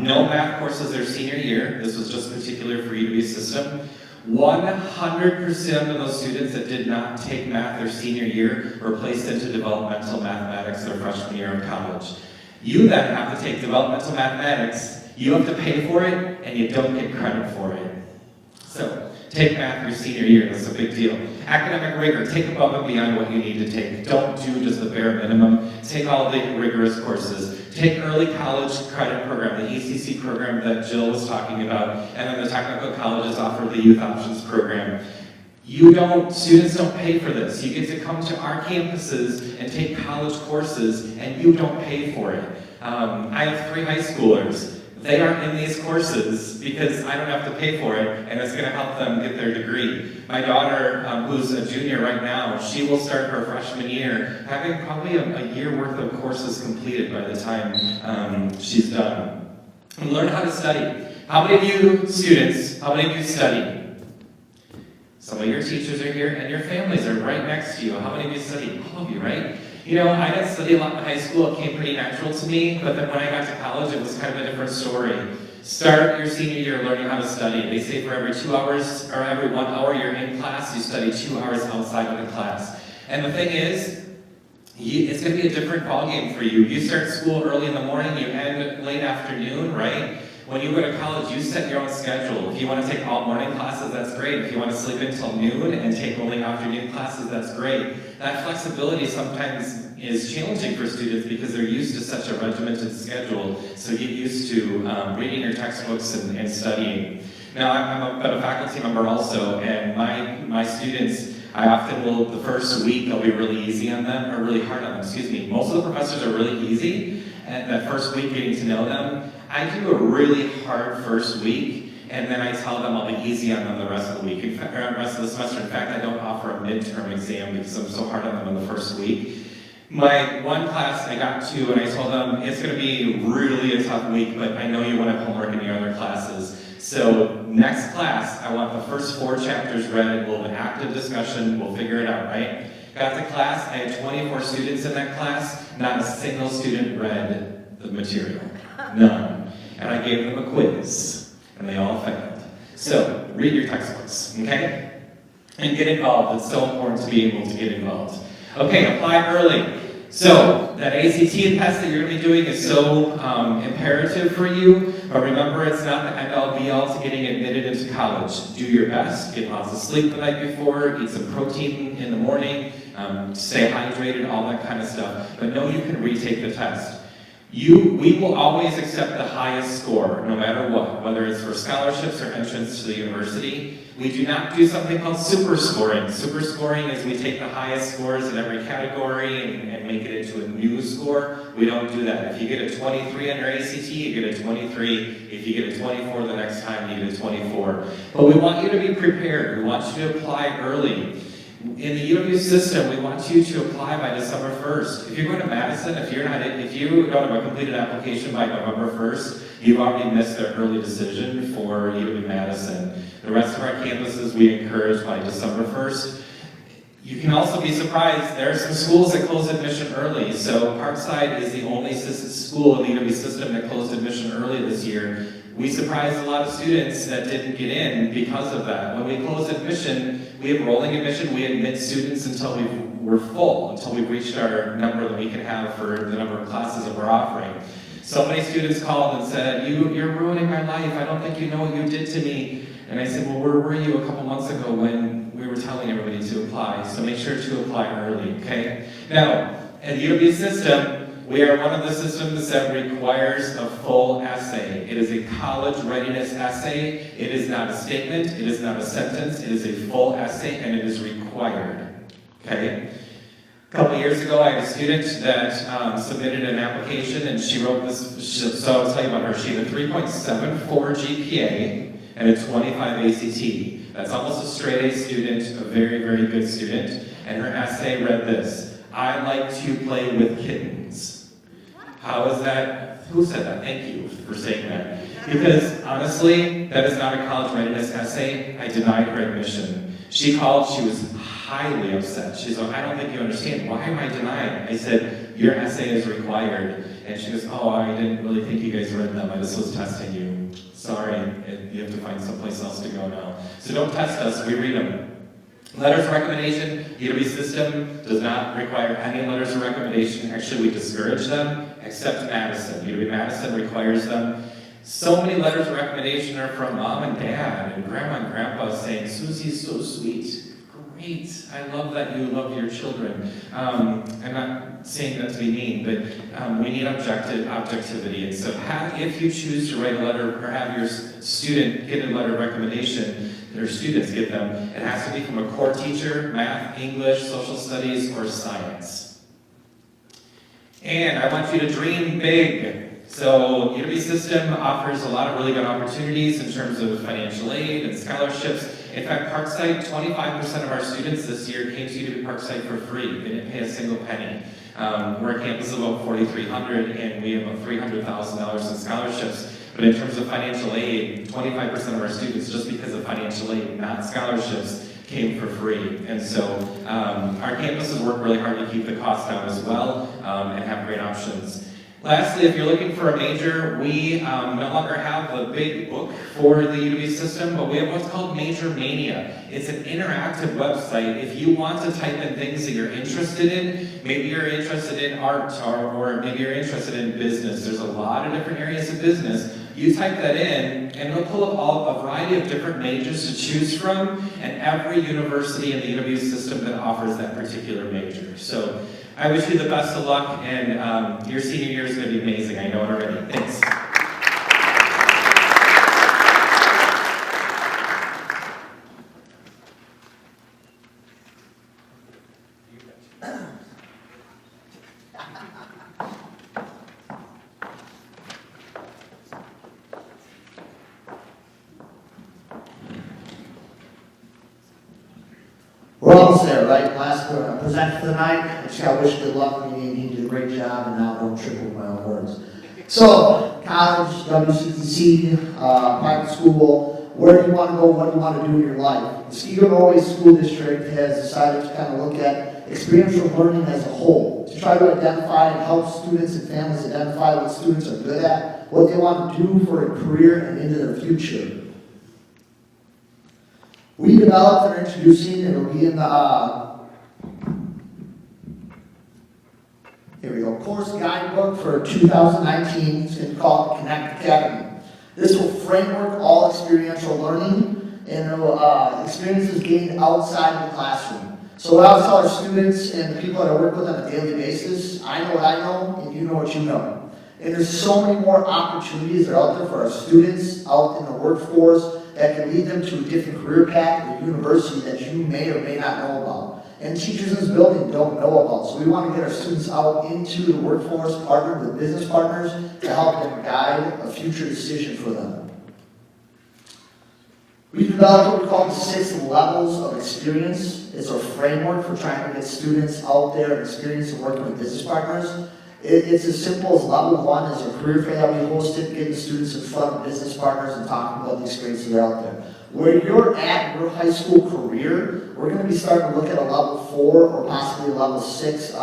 no math courses their senior year. This was just particular for UW system. 100% of those students that did not take math their senior year were placed into developmental mathematics their freshman year of college. You then have to take developmental mathematics, you have to pay for it, and you don't get credit for it. So, take math your senior year, that's a big deal. Academic rigor, take above and beyond what you need to take. Don't do just the bare minimum. Take all the rigorous courses. Take early college credit program, the ECC program that Jill was talking about, and then the technical colleges offer the youth options program. Students don't pay for this. You get to come to our campuses and take college courses, and you don't pay for it. I have 3 high schoolers. They aren't in these courses because I don't have to pay for it, and it's going to help them get their degree. My daughter, who's a junior right now, she will start her freshman year having probably a year worth of courses completed by the time she's done. And learn how to study. How many of you students, how many of you study? Some of your teachers are here, and your families are right next to you. How many of you study? All of you, right? I didn't study a lot in high school. It came pretty natural to me, but then when I got to college, it was kind of a different story. Start your senior year learning how to study. They say for every 2 hours, or every 1 hour you're in class, you study 2 hours outside of the class. And the thing is, it's going to be a different ballgame for you. You start school early in the morning, you end late afternoon, right? When you go to college, you set your own schedule. If you want to take all morning classes, that's great. If you want to sleep until noon and take only afternoon classes, that's great. That flexibility sometimes is challenging for students because they're used to such a regimented schedule, so get used to reading your textbooks and studying. Now, I'm a faculty member also, and my students, I often will, the first week, I'll be really easy on them, or really hard on them, excuse me. Most of the professors are really easy, and that first week getting to know them. I do a really hard first week, and then I tell them I'll be easy on them the rest of the week, the rest of the semester. In fact, I don't offer a midterm exam because I'm so hard on them in the first week. My one class I got to, and I told them, it's going to be really a tough week, but I know you want to have homework in your other classes. So next class, I want the first 4 chapters read. We'll have an active discussion. We'll figure it out, right? Got to class. I had 24 students in that class. Not a single student read the material. None. And I gave them a quiz, and they all failed. So, read your textbooks, okay? And get involved. It's so important to be able to get involved. Okay, apply early. So, that ACT test that you're going to be doing is so imperative for you, but remember it's not the end-all be-all to getting admitted into college. Do your best, get lots of sleep the night before, eat some protein in the morning, stay hydrated, all that kind of stuff. But know you can retake the test. We will always accept the highest score, no matter what, whether it's for scholarships or entrance to the university. We do not do something called super scoring. Super scoring is we take the highest scores in every category and make it into a new score. We don't do that. If you get a 23 on your ACT, you get a 23. If you get a 24 the next time, you get a 24. But we want you to be prepared. We want you to apply early. In the UW system, we want you to apply by December 1st. If you're going to Madison, if you don't have a completed application by November 1st, you've already missed their early decision for UW-Madison. The rest of our campuses we encourage by December 1st. You can also be surprised, there are some schools that close admission early. So Parkside is the only school in the UW system that closed admission early this year. We surprised a lot of students that didn't get in because of that. When we close admission, we have rolling admission, we admit students until we're full, until we've reached our number that we can have for the number of classes that we're offering. So many students called and said, you're ruining my life, I don't think you know what you did to me. And I said, well, where were you a couple months ago when we were telling everybody to apply? So make sure to apply early, okay? Now, at the UW system, we are one of the systems that requires a full essay. It is a college readiness essay. It is not a statement, it is not a sentence, it is a full essay and it is required, okay? A couple years ago, I had a student that submitted an application and she wrote this, so I'll tell you about her. She had a 3.74 GPA and a 25 ACT. That's almost a straight A student, a very, very good student. And her essay read this: I like to play with kittens. How is that? Who said that? Thank you for saying that. Because honestly, that is not a college readiness essay. I denied her admission. She called, she was highly upset. She's like, I don't think you understand. Why am I denied? I said, your essay is required. And she goes, oh, I didn't really think you guys read them. I just was testing you. Sorry, you have to find someplace else to go now. So don't test us, we read them. Letters of recommendation, UW system does not require any letters of recommendation. Actually, we discourage them, except Madison. UW-Madison requires them. So many letters of recommendation are from mom and dad and grandma and grandpa saying, Susie's so sweet. Great, I love that you love your children. I'm not saying that to be mean, but we need objectivity. And so if you choose to write a letter or have your student get a letter of recommendation, their students get them, it has to be from a core teacher, math, English, social studies, or science. And I want you to dream big. So UW system offers a lot of really good opportunities in terms of financial aid and scholarships. In fact, Parkside, 25% of our students this year came to UW Parkside for free. They didn't pay a single penny. We're a campus of about 4,300 and we have about $300,000 in scholarships. But in terms of financial aid, 25% of our students, just because of financial aid, not scholarships, came for free. And so our campuses work really hard to keep the cost down as well and have great options. Lastly, if you're looking for a major, we no longer have the big book for the UW system, but we have what's called Major Mania. It's an interactive website. If you want to type in things that you're interested in, maybe you're interested in art or maybe you're interested in business. There's a lot of different areas of business. You type that in, and it'll pull up a variety of different majors to choose from, and every university in the UW system that offers that particular major. So I wish you the best of luck, and your senior year is going to be amazing. I know it already. Thanks. We're almost there, right? Last present for the night. I just got to wish good luck. You did a great job, and now don't triple my own words. So, college, WCTC, private school, where do you want to go? What do you want to do in your life? The Muskegon School District has decided to kind of look at experiential learning as a whole, to try to identify and help students and families identify what students are good at, what they want to do for a career and into their future. We developed and are introducing, it'll be in the, here we go, course guidebook for 2019. It's going to be called Connect Academy. This will framework all experiential learning and experiences gained outside of the classroom. So what I always tell our students and the people that I work with on a daily basis, I know what I know and you know what you know. And there's so many more opportunities that are out there for our students out in the workforce that can lead them to a different career path at the university that you may or may not know about. And teachers in this building don't know about. So we want to get our students out into the workforce, partner with business partners to help them guide a future decision for them. We developed what we call the 6 levels of experience. It's a framework for trying to get students out there and experience and working with business partners. It's as simple as level 1 is a career fair that we hosted, getting students in front of business partners and talking about the experiences that are out there. Where you're at in your high school career, we're going to be starting to look at a level 4 or possibly a level 6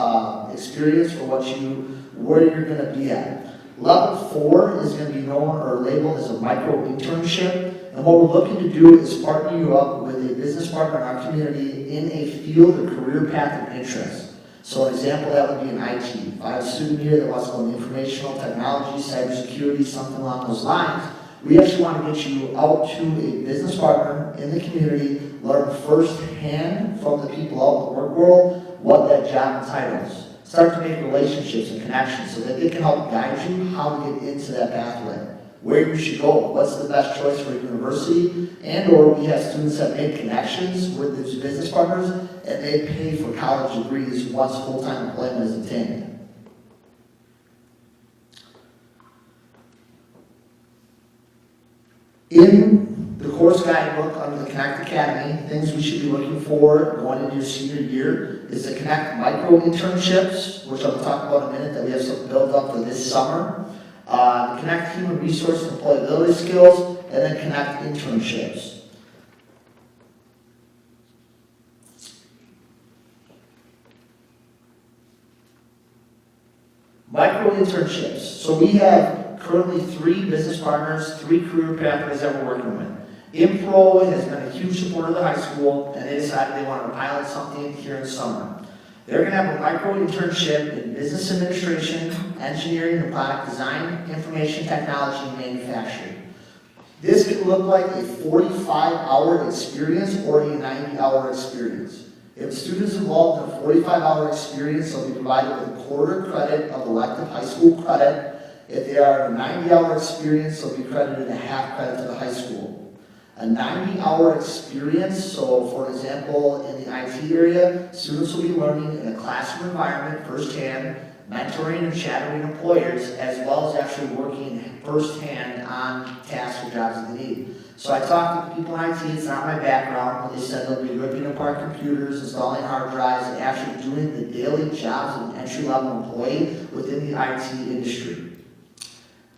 experience for where you're going to be at. Level 4 is going to be known or labeled as a micro internship. And what we're looking to do is partner you up with a business partner in our community in a field or career path of interest. So an example that would be in IT. If I have a student here that wants to go in informational technology, cybersecurity, something along those lines, we actually want to get you out to a business partner in the community, learn firsthand from the people out in the work world what that job entitles. Start to make relationships and connections so that they can help guide you how to get into that pathway. Where you should go, what's the best choice for a university, and or we have students that make connections with these business partners and they pay for college degrees once full-time employment is obtained. In the course guidebook under the Connect Academy, things we should be looking for going into your senior year is the Connect micro internships, which I'll talk about in a minute that we have some built up for this summer. Connect human resource and employability skills, and then Connect internships. Micro internships. So we have currently 3 business partners, 3 career pathways that we're working with. Impro has been a huge supporter of the high school, and they decided they want to pilot something here in summer. They're going to have a micro internship in business administration, engineering and product design, information technology, and manufacturing. This could look like a 45-hour experience or a 90-hour experience. If students involved in a 45-hour experience, they'll be provided with a quarter credit of elective high school credit. If they are in a 90-hour experience, they'll be credited a half credit to the high school. A 90-hour experience, so for example, in the IT area, students will be learning in a classroom environment firsthand, mentoring and shadowing employers, as well as actually working firsthand on tasks or jobs that they need. So I talked to people in IT, it's not my background, but they said they'll be ripping apart computers, installing hard drives, and actually doing the daily jobs of an entry-level employee within the IT industry.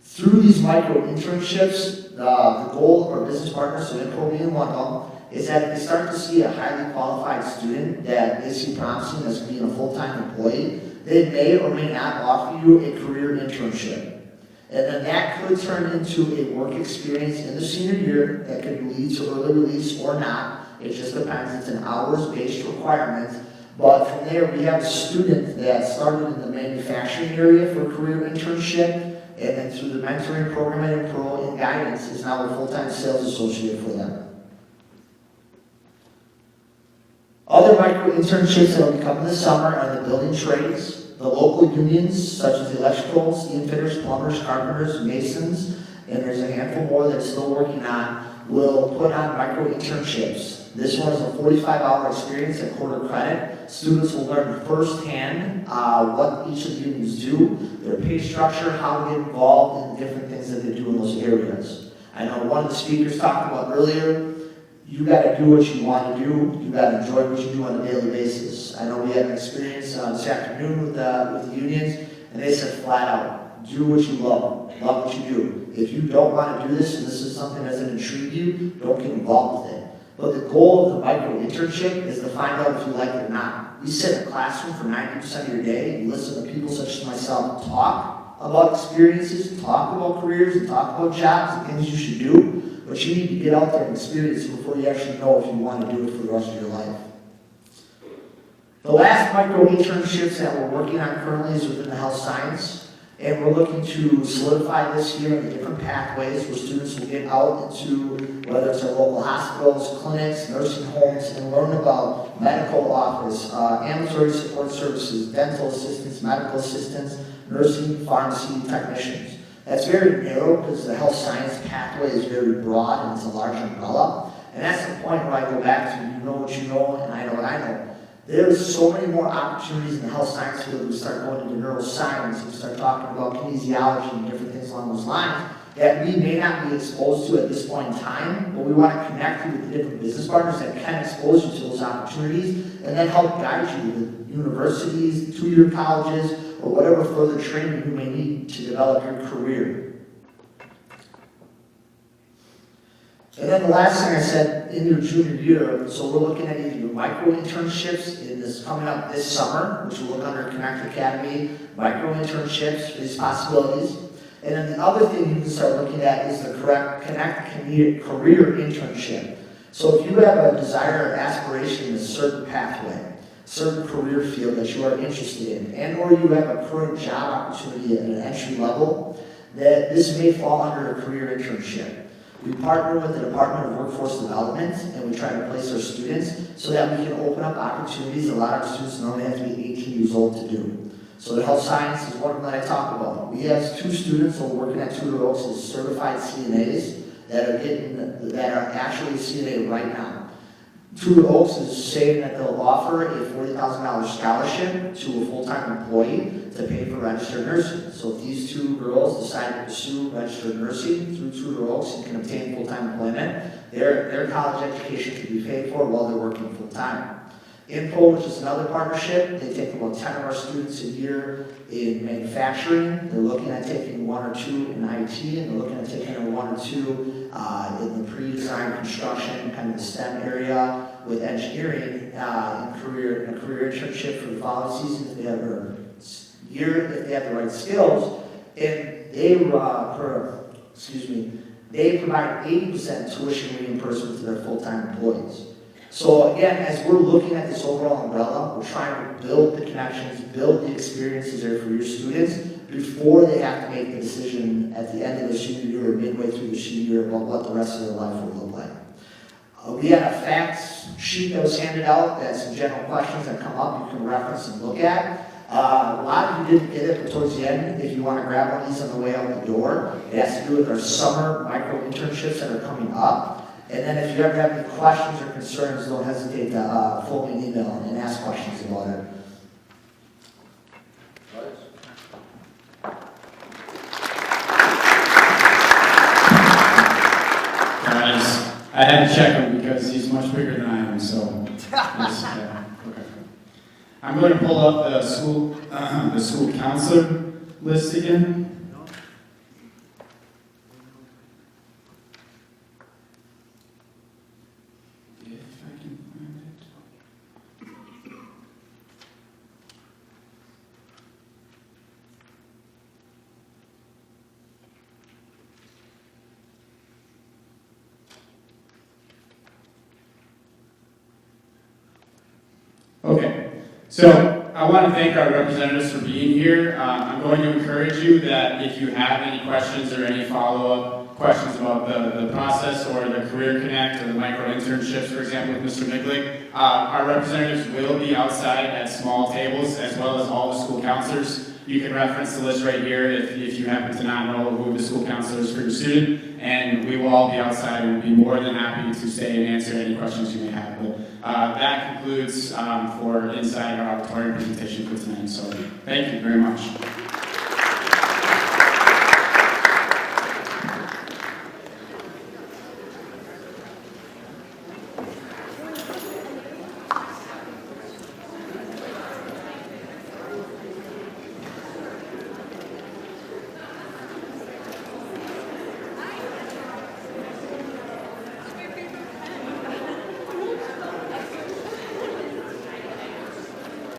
Through these micro internships, the goal of our business partners, so Impro being one of them, is that if they start to see a highly qualified student that they see promising as being a full-time employee, they may or may not offer you a career internship. And then that could turn into a work experience in the senior year that could lead to early release or not. It just depends. It's an hours-based requirement. But from there, we have a student that started in the manufacturing area for a career internship, and then through the mentoring program at Impro and guidance is now a full-time sales associate for them. Other micro internships that will be coming this summer are the building trades, the local unions such as the electricals, steam fitters, plumbers, carpenters, masons, and there's a handful more that's still working on, will put on micro internships. This one is a 45-hour experience at quarter credit. Students will learn firsthand what each of the unions do, their pay structure, how to get involved in the different things that they do in those areas. I know one of the speakers talked about earlier, you got to do what you want to do. You got to enjoy what you do on a daily basis. I know we had an experience this afternoon with the unions, and they said flat out, do what you love what you do. If you don't want to do this, and this is something that doesn't intrigue you, don't get involved with it. But the goal of the micro internship is to find out if you like it or not. You sit in a classroom for 90% of your day, you listen to people such as myself talk about experiences, talk about careers, and talk about jobs and things you should do. But you need to get out there and experience it before you actually know if you want to do it for the rest of your life. The last micro internships that we're working on currently is within the health science. And we're looking to solidify this year in the different pathways where students will get out into whether it's our local hospitals, clinics, nursing homes, and learn about medical office, ambulatory support services, dental assistants, medical assistants, nursing, pharmacy, technicians. That's very narrow because the health science pathway is very broad and it's a large umbrella. And that's the point where I go back to you know what you know and I know what I know. There's so many more opportunities in the health science field. We start going into neuroscience, we start talking about kinesiology and different things along those lines. that we may not be exposed to at this point in time, but we want to connect you with the different business partners that can expose you to those opportunities, and then help guide you with universities, two-year colleges, or whatever further training you may need to develop your career. And then the last thing I said, in your junior year, so we're looking at either your micro internships in this coming up this summer, which will look under Connect Academy, micro internships, these possibilities. And then the other thing you can start looking at is the Connect Career Internship. So if you have a desire or aspiration in a certain pathway, certain career field that you are interested in, and or you have a current job opportunity at an entry level, that this may fall under a career internship. We partner with the Department of Workforce Development, and we try to place our students so that we can open up opportunities a lot of our students normally have to be 18 years old to do. So the health science is one of them that I talk about. We have 2 students who are working at Tudor Oaks as certified CNAs that are actually CNA right now. Tudor Oaks is saying that they'll offer a $40,000 scholarship to a full-time employee to pay for registered nursing. So if these 2 girls decide to pursue registered nursing through Tudor Oaks and can obtain full-time employment, their college education can be paid for while they're working full-time. Info, which is another partnership, they take about 10 of our students a year in manufacturing. They're looking at taking 1 or 2 in IT, and they're looking at taking 1 or 2 in the pre-design construction, kind of the STEM area, with engineering in a career internship for the following season if they have if they have the right skills. And they provide 80% tuition reimbursement to their full-time employees. So again, as we're looking at this overall umbrella, we're trying to build the connections, build the experiences there for your students before they have to make the decision at the end of their senior year or midway through the senior year about what the rest of their life will look like. We had a facts sheet that was handed out that some general questions that come up you can reference and look at. A lot of you didn't get it, but towards the end, if you want to grab one of these on the way out the door, it has to do with our summer micro internships that are coming up. And then if you ever have any questions or concerns, don't hesitate to phone me an email and ask questions about it. I had to check him because he's much bigger than I am, so. Yeah, okay. I'm going to pull up the school counselor list again. Okay, so I want to thank our representatives for being here. I'm going to encourage you that if you have any questions or any follow-up questions about the process or the Career Connect or the micro internships, for example, with Mr. Miglick, our representatives will be outside at small tables as well as all the school counselors. You can reference the list right here if you happen to not know who the school counselor is for your student, and we will all be outside and we'll be more than happy to stay and answer any questions you may have. But that concludes for inside our auditorium presentation for tonight, so thank you very much.